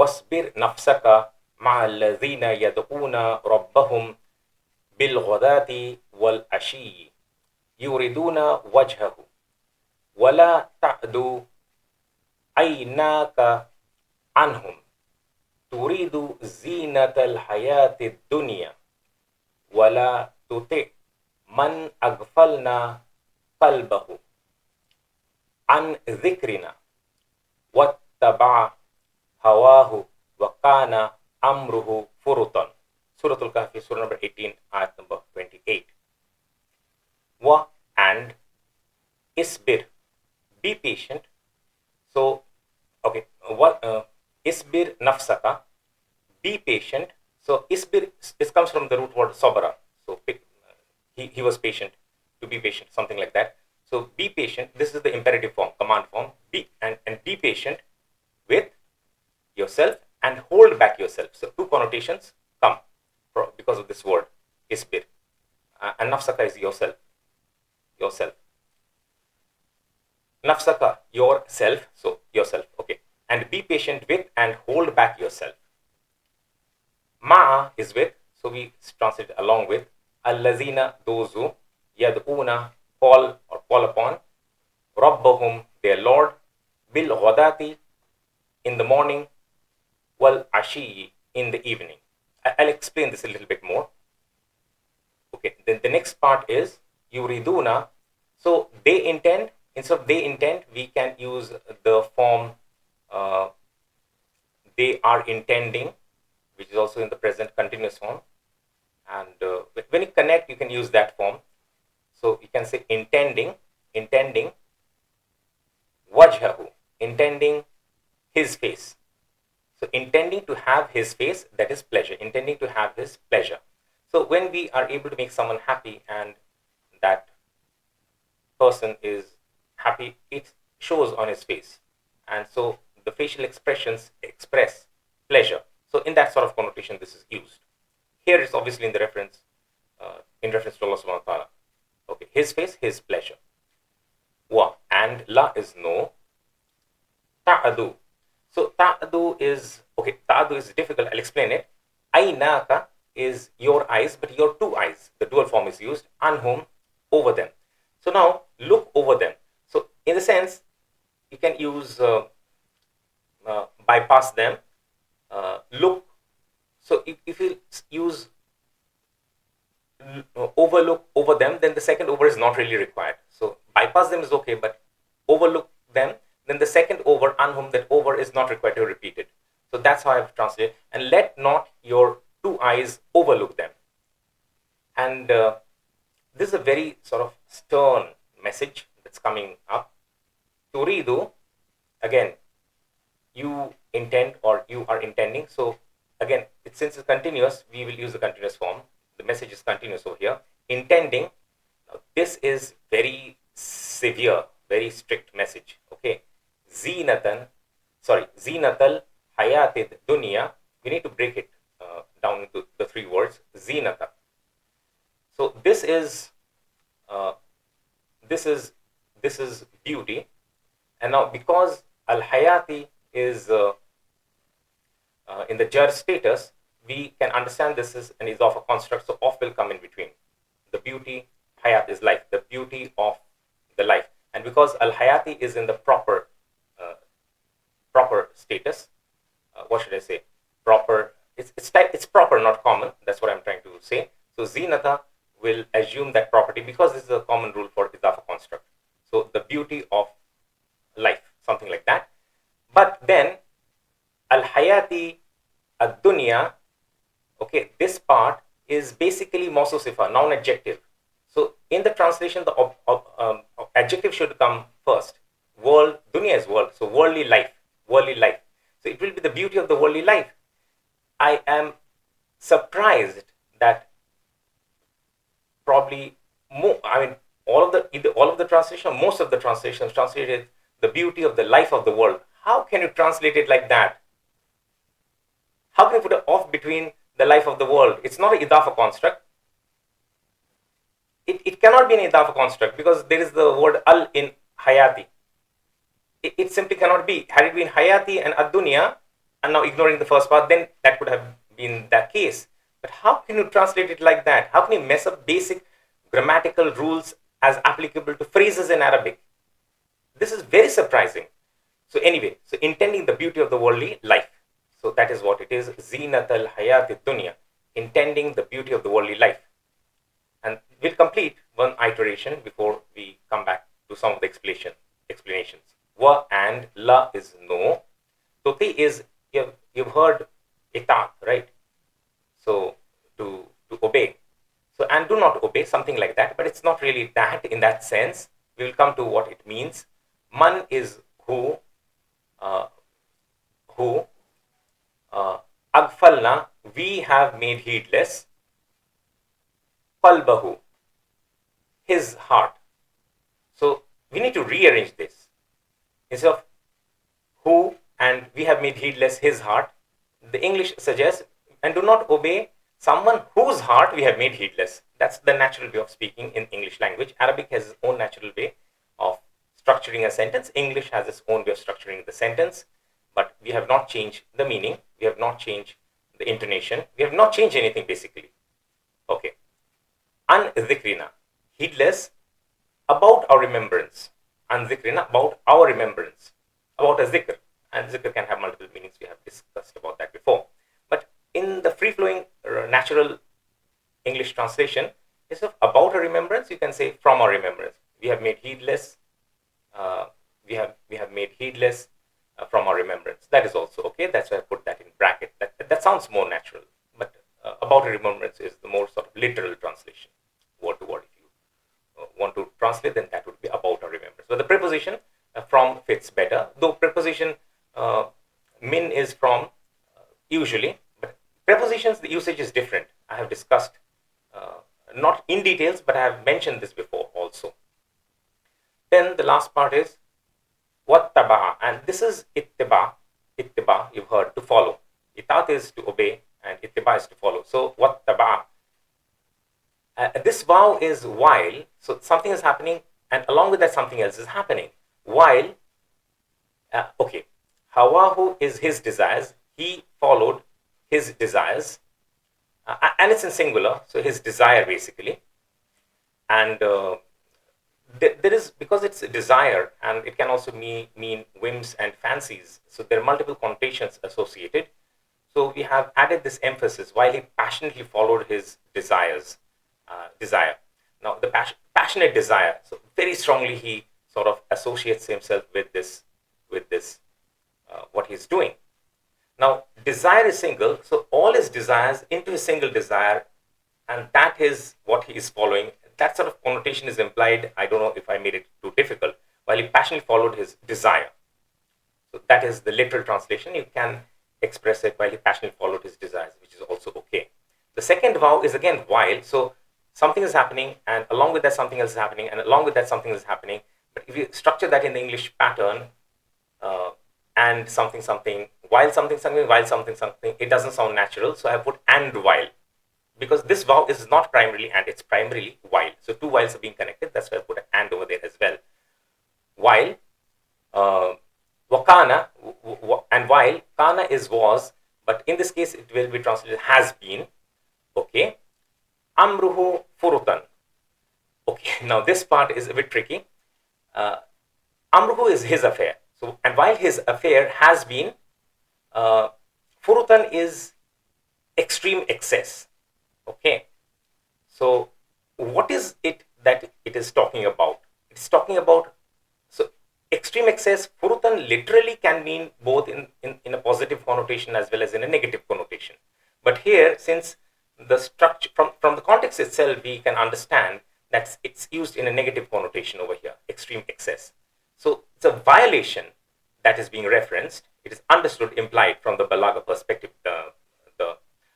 وَاصْبِرْ نَفْسَكَ مَعَ الَّذِينَ يَدْعُونَ رَبَّهُمْ بِالْغَدَاةِ وَالْعَشِيِّ يُرِيدُونَ وَجْهَهُ وَلَا تَعْدُ عَيْنَاكَ عَنْهُمْ تُرِيدُ زِينَةَ الْحَيَاةِ الدُّنْيَا وَلَا تُطِعْ مَنْ أَغْفَلْنَا قَلْبَهُ عَنْ ذِكْرِنَا وَاتَّبَعَ هَوَاهُ وَكَانَ أَمْرُهُ فُرُطًا. Suratul-Kahfi, Surah number 18, ayat number 28. Wa and isbir, be patient. So, okay, what isbir nafsaka, be patient. So, isbir, this comes from the root word sabara. So, he was patient, to be patient, something like that. So, be patient. This is the imperative form, command form. Be and be patient with yourself and hold back yourself. So, two connotations come because of this word, isbir. And nafsaka is yourself. Yourself. Nafsaka, yourself. So, yourself. Okay. And be patient with and hold back yourself. Ma'a is with. So, we translate along with. Allazina, those who. Yad'una, call or call upon. Rabbahum, their Lord. Bil ghadati, in the morning. Wal ashiyi, in the evening. I'll explain this a little bit more. Okay, then the next part is yuriduna. So they intend, instead of they intend, we can use the form they are intending, which is also in the present continuous form. And when you connect, you can use that form. So you can say intending, wajhahu, intending his face. So intending to have his face, that is pleasure, intending to have his pleasure. So when we are able to make someone happy and that person is happy, it shows on his face. And so the facial expressions express pleasure. So in that sort of connotation, this is used. Here it's obviously in the reference, in reference to Allah subhanahu wa ta'ala. Okay, his face, his pleasure. Wa, and la is no. Ta'adu. So ta'adu is, okay, ta'adu is difficult, I'll explain it. Aynaka is your eyes, but your two eyes. The dual form is used. Anhum, over them. So now, look over them. So in the sense, you can use bypass them, look. So if you use overlook over them, then the second over is not really required. So bypass them is okay, but overlook them, then the second over, anhum, that over is not required to repeat it. So that's how I've translated. And let not your two eyes overlook them. And this is a very sort of stern message that's coming up. Turidu, again, you intend or you are intending. So again, since it's continuous, we will use the continuous form. The message is continuous over here. Intending, now this is very severe, very strict message. Okay. Zinatal hayatid dunya. We need to break it down into the three words. Zinata. So this is beauty. And now because al-hayati is in the jar status, we can understand this is an idafa construct. So off will come in between. The beauty, hayat is life, the beauty of the life. And because al-hayati is in the proper status, what should I say? Proper. It's proper, not common. That's what I'm trying to say. So zinata will assume that property because this is a common rule for idafa construct. So the beauty of life, something like that. But then al-hayati ad-dunya, okay, this part is basically mawsuf sifa, noun adjective. So in the translation, the adjective should come first. World, dunya is world, so worldly life. So it will be the beauty of the worldly life. I am surprised that probably all of the translation, most of the translations translated the beauty of the life of the world. How can you translate it like that? How can you put an off between the life of the world? It's not an idafa construct. It cannot be an idafa construct because there is the word al in hayati. It simply cannot be. Had it been hayati and ad-dunya, and now ignoring the first part, then that could have been the case. But how can you translate it like that? How can you mess up basic grammatical rules as applicable to phrases in Arabic? This is very surprising. So anyway, so intending the beauty of the worldly life. So that is what it is. Zinat al-hayat dunya. Intending the beauty of the worldly life. And we'll complete one iteration before we come back to some of the explanations. Wa and la is no. Tuti is, you've heard itat, right? So to obey. So and do not obey, something like that. But it's not really that in that sense. We will come to what it means. Man is who. Agfalna, we have made heedless. Qalbahu, his heart. So we need to rearrange this. Instead of who and we have made heedless his heart, the English suggests, and do not obey someone whose heart we have made heedless. That's the natural way of speaking in English language. Arabic has its own natural way of structuring a sentence. English has its own way of structuring the sentence. But we have not changed the meaning. We have not changed the intonation. We have not changed anything basically. Okay. An dhikrina, heedless about our remembrance. An dhikrina, about our remembrance. About a zikr. And zikr can have multiple meanings. We have discussed about that before. But in the free-flowing natural English translation, instead of about a remembrance, you can say from our remembrance. We have made heedless. We have made heedless from our remembrance. That is also okay. That's why I put that in bracket. That sounds more natural. But about a remembrance is the more sort of literal translation, word to word. If you want to translate, then that would be about a remembrance. So the preposition from fits better. Though preposition min is from usually, but prepositions, the usage is different. I have discussed, not in details, but I have mentioned this before also. Then the last part is wattaba, and this is ittiba. Ittiba, you've heard, to follow. Itat is to obey, and ittiba is to follow. So wattaba. This vow is while, so something is happening, and along with that something else is happening. While, okay, hawahu is his desires. He followed his desires, and it's in singular, so his desire basically. And there is, because it's a desire, and it can also mean whims and fancies. So there are multiple connotations associated. So we have added this emphasis while he passionately followed his desire. Now the passionate desire. So very strongly he sort of associates himself with this, what he's doing. Now desire is single, so all his desires into his single desire, and that is what he is following. That sort of connotation is implied. I don't know if I made it too difficult. While he passionately followed his desire. So that is the literal translation. You can express it while he passionately followed his desires, which is also okay. The second vow is again while. So something is happening, and along with that something else is happening, and along with that something is happening. But if you structure that in the English pattern, and something, while something, while something, it doesn't sound natural. So I put and while. Because this vow is not primarily and, it's primarily while. So two whiles are being connected. That's why I put an and over there as well. While, wakana, and while, kana is was, but in this case it will be translated has been. Okay. Amruhu furutan. Okay, now this part is a bit tricky. Amruhu is his affair. So, and while his affair has been, furutan is extreme excess. Okay, so what is it that it is talking about? It's talking about, so extreme excess, furutan literally can mean both in a positive connotation as well as in a negative connotation. But here, since the structure, from the context itself, we can understand that it's used in a negative connotation over here, extreme excess. So it's a violation that is being referenced. It is understood, implied from the Balagha perspective, the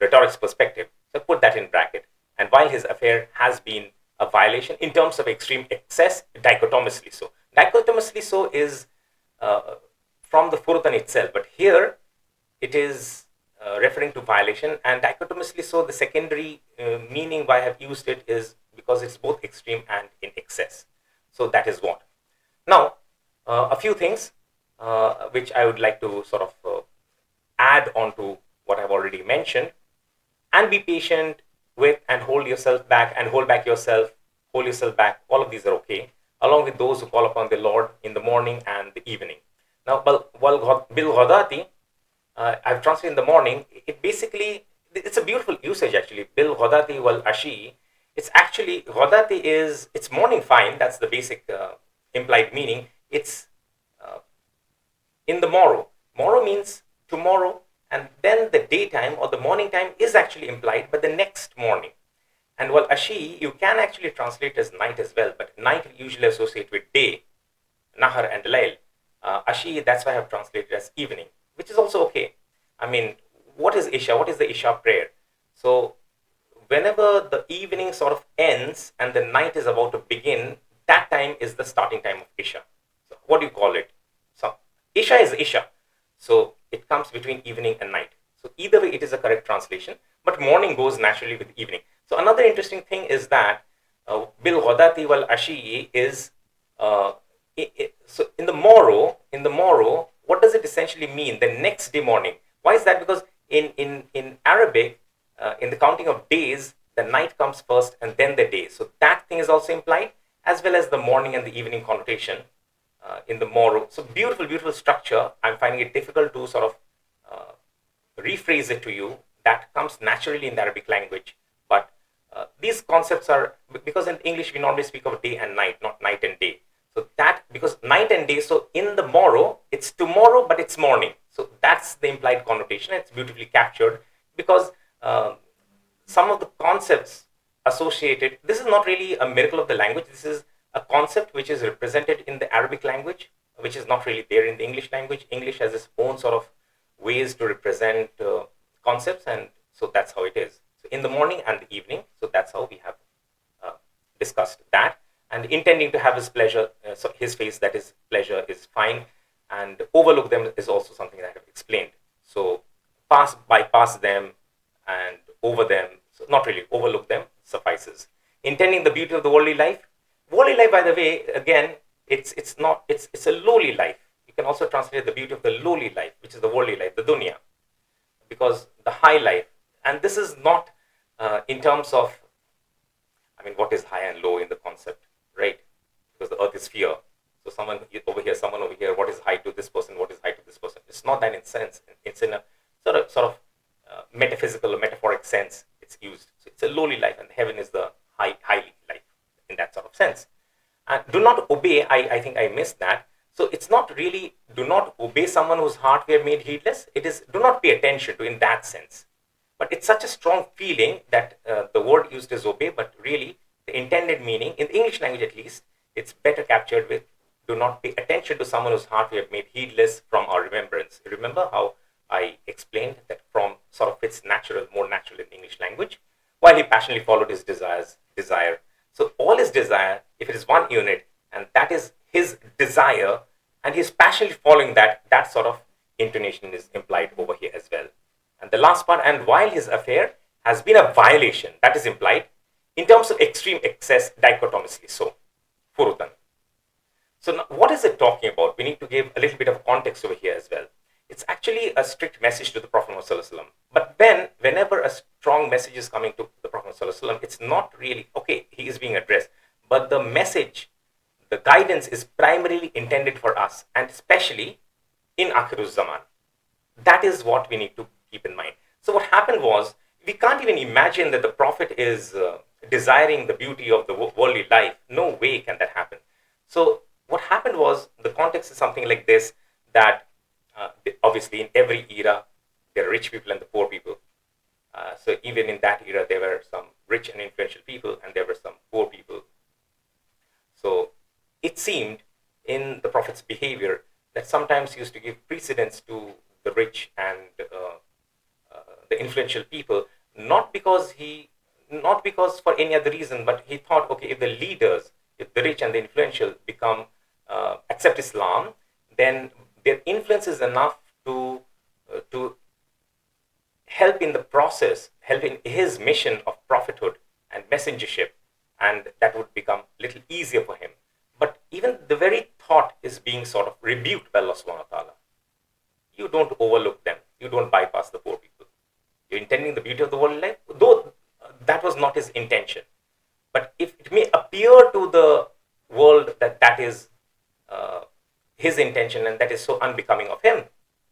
rhetorics perspective. So put that in bracket. And while his affair has been a violation in terms of extreme excess, dichotomously so. Dichotomously so is from the furutan itself, but here it is referring to violation, and dichotomously so, the secondary meaning why I have used it is because it's both extreme and in excess. So that is what. Now, a few things which I would like to sort of add add on to what I've already mentioned. And be patient with and hold yourself back and hold back yourself, hold yourself back. All of these are okay, along with those who call upon the Lord in the morning and the evening. Now, bil ghadati, I've translated in the morning. It basically, it's a beautiful usage actually. Bil ghadati wal ashi. It's actually, ghadati is, it's morning fine. That's the basic implied meaning. It's in the morrow. Morrow means tomorrow, and then the daytime or the morning time is actually implied, but the next morning. And wal ashi, you can actually translate as night as well, but night usually associate with day, nahar and layl. Ashi, that's why I have translated as evening, which is also okay. I mean, what is Isha? What is the Isha prayer? So whenever the evening sort of ends and the night is about to begin, that time is the starting time of Isha. So what do you call it? So Isha is Isha. So it comes between evening and night. So either way, it is a correct translation, but morning goes naturally with evening. So another interesting thing is that bil ghadati wal ashi is so in the morrow, what does it essentially mean? The next day morning. Why is that? Because in Arabic, in the counting of days, the night comes first and then the day. So that thing is also implied, as well as the morning and the evening connotation in the morrow. So beautiful, beautiful structure. I'm finding it difficult to sort of rephrase it to you. That comes naturally in the Arabic language. But these concepts are, because in English we normally speak of day and night, not night and day. So that, because night and day, so in the morrow, it's tomorrow, but it's morning. So that's the implied connotation. It's beautifully captured because some of the concepts associated, this is not really a miracle of the language. This is a concept which is represented in the Arabic language, which is not really there in the English language. English has its own sort of ways to represent concepts, and so that's how it is. So in the morning and the evening, so that's how we have discussed that. And intending to have his pleasure, so his face, that is pleasure, is fine, and overlook them is also something that I have explained. So bypass them and over them, so not really, overlook them suffices. Intending the beauty of the worldly life. Worldly life, by the way, again, it's a lowly life. You can also translate the beauty of the lowly life, which is the worldly life, the dunya, because the high life, and this is not in terms of, I mean, what is high and low in the concept, right? Because the earth is sphere. So someone over here, what is high to this person, what is high to this person? It's not that in sense. It's in a sort of metaphysical or metaphoric sense it's used. So it's a lowly life, and heaven is the highly life in that sort of sense. And do not obey, I think I missed that. So it's not really do not obey someone whose heart we have made heedless. It is do not pay attention to in that sense. But it's such a strong feeling that the word used is obey, but really the intended meaning, in the English language at least, it's better captured with do not pay attention to someone whose heart we have made heedless from our remembrance. Remember how I explained that from sort of fits more natural in the English language, while he passionately followed his desire. So all his desire, if it is one unit, and that is his desire, and he's passionately following that sort of intonation is implied over here as well. And the last part, and while his affair has been a violation, that is implied in terms of extreme excess, dichotomously so. Furutan. So now, what is it talking about? We need to give a little bit of context over here as well. It's actually a strict message to the Prophet Muhammad. But then, whenever a strong message is coming to the Prophet Muhammad, it's not really, okay, he is being addressed. But the message, the guidance is primarily intended for us, and especially in Akhiruz Zaman. That is what we need to keep in mind. So what happened was, we can't even imagine that the Prophet is desiring the beauty of the worldly life. No way can that happen. So what happened was, the context is something like this, that obviously in every era, there are rich people and the poor people. So even in that era, there were some rich and influential people, and there were some poor people. So it seemed in the Prophet's behavior that sometimes he used to give precedence to the rich and the influential people, not because for any other reason, but he thought, okay, if the leaders, if the rich and the influential accept Islam, then their influence is enough to help in the process, help in his mission of prophethood and messengership, and that would become a little easier for him. But even the very thought is being sort of rebuked by Allah subhanahu wa ta'ala. You don't overlook them. You don't bypass intending the beauty of the worldly life, though that was not his intention. But if it may appear to the world that that is his intention and that is so unbecoming of him.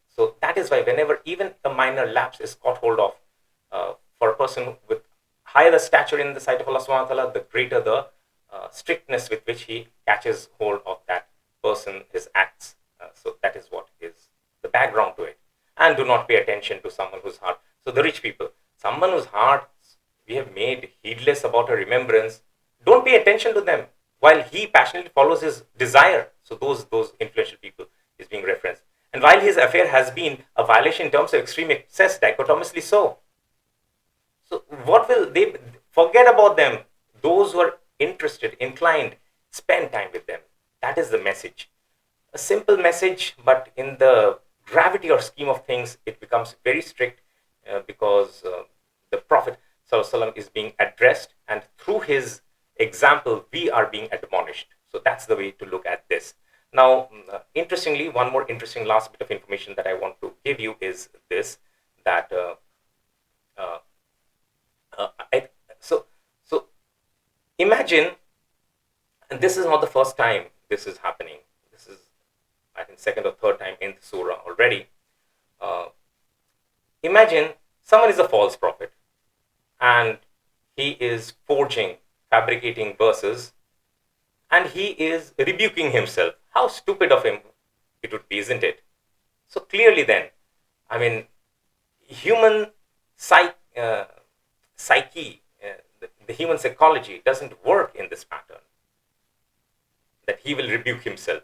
So that is why whenever even a minor lapse is caught hold of for a person with higher the stature in the sight of Allah subhanahu wa ta'ala, the greater the strictness with which he catches hold of that person, his acts. So that is what is the background to it. And do not pay attention to someone whose heart. So the rich people, someone whose heart we have made heedless about a remembrance, don't pay attention to them while he passionately follows his desire. So those influential people is being referenced. And while his affair has been a violation in terms of extreme excess, dichotomously so. So what will they forget about them? Those who are interested, inclined, spend time with them. That is the message. A simple message, but in the gravity or scheme of things, it becomes very strict because the Prophet ﷺ is being addressed, and through his example, we are being admonished. So that's the way to look at this. Now, interestingly, one more interesting last bit of information that I want to give you is this, that so imagine, and this is not the first time this is happening. This is, I think, second or third time in the surah already. Imagine someone is a false prophet and he is forging, fabricating verses, and he is rebuking himself. How stupid of him it would be, isn't it? So clearly then, I mean, human psyche, the human psychology doesn't work in this pattern, that he will rebuke himself.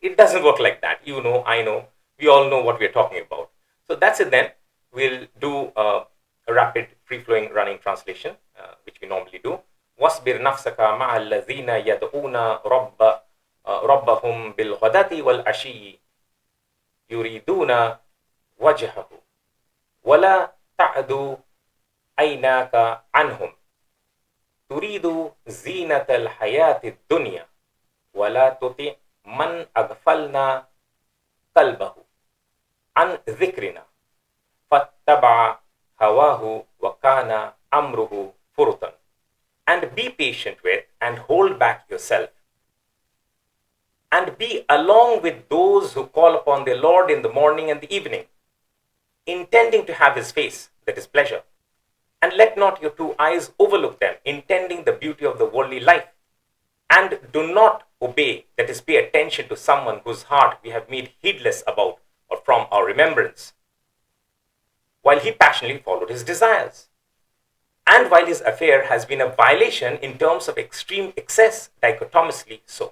It doesn't work like that. You know, I know, we all know what we're talking about. So that's it then. We'll do a rapid, free-flowing running translation, which we normally do. وَاصْبِرْ نَفْسَكَ مَعَ الَّذِينَ يَدْعُونَ رَبَّهُمْ بِالْغَدَاةِ وَالْعَشِيِّ يُرِيدُونَ وَجْهَهُ وَلَا تَعْدُ عَيْنَاكَ عَنْهُمْ تُرِيدُ زِينَةَ الْحَيَاةِ الدُّنْيَا وَلَا تُطِعْ مَنْ أَغْفَلْنَا قَلْبَهُ عَنْ ذِكْرِنَا فَاتَّبَعَ هَوَاهُ وَكَانَ أَمْرُهُ فُرُطًا. And be patient with and hold back yourself, and be along with those who call upon their Lord in the morning and the evening, intending to have his face, that is pleasure. And let not your two eyes overlook them, intending the beauty of the worldly life. And do not obey, that is, pay attention to someone whose heart we have made heedless about or from our remembrance, while he passionately followed his desires. And while his affair has been a violation in terms of extreme excess, dichotomously so.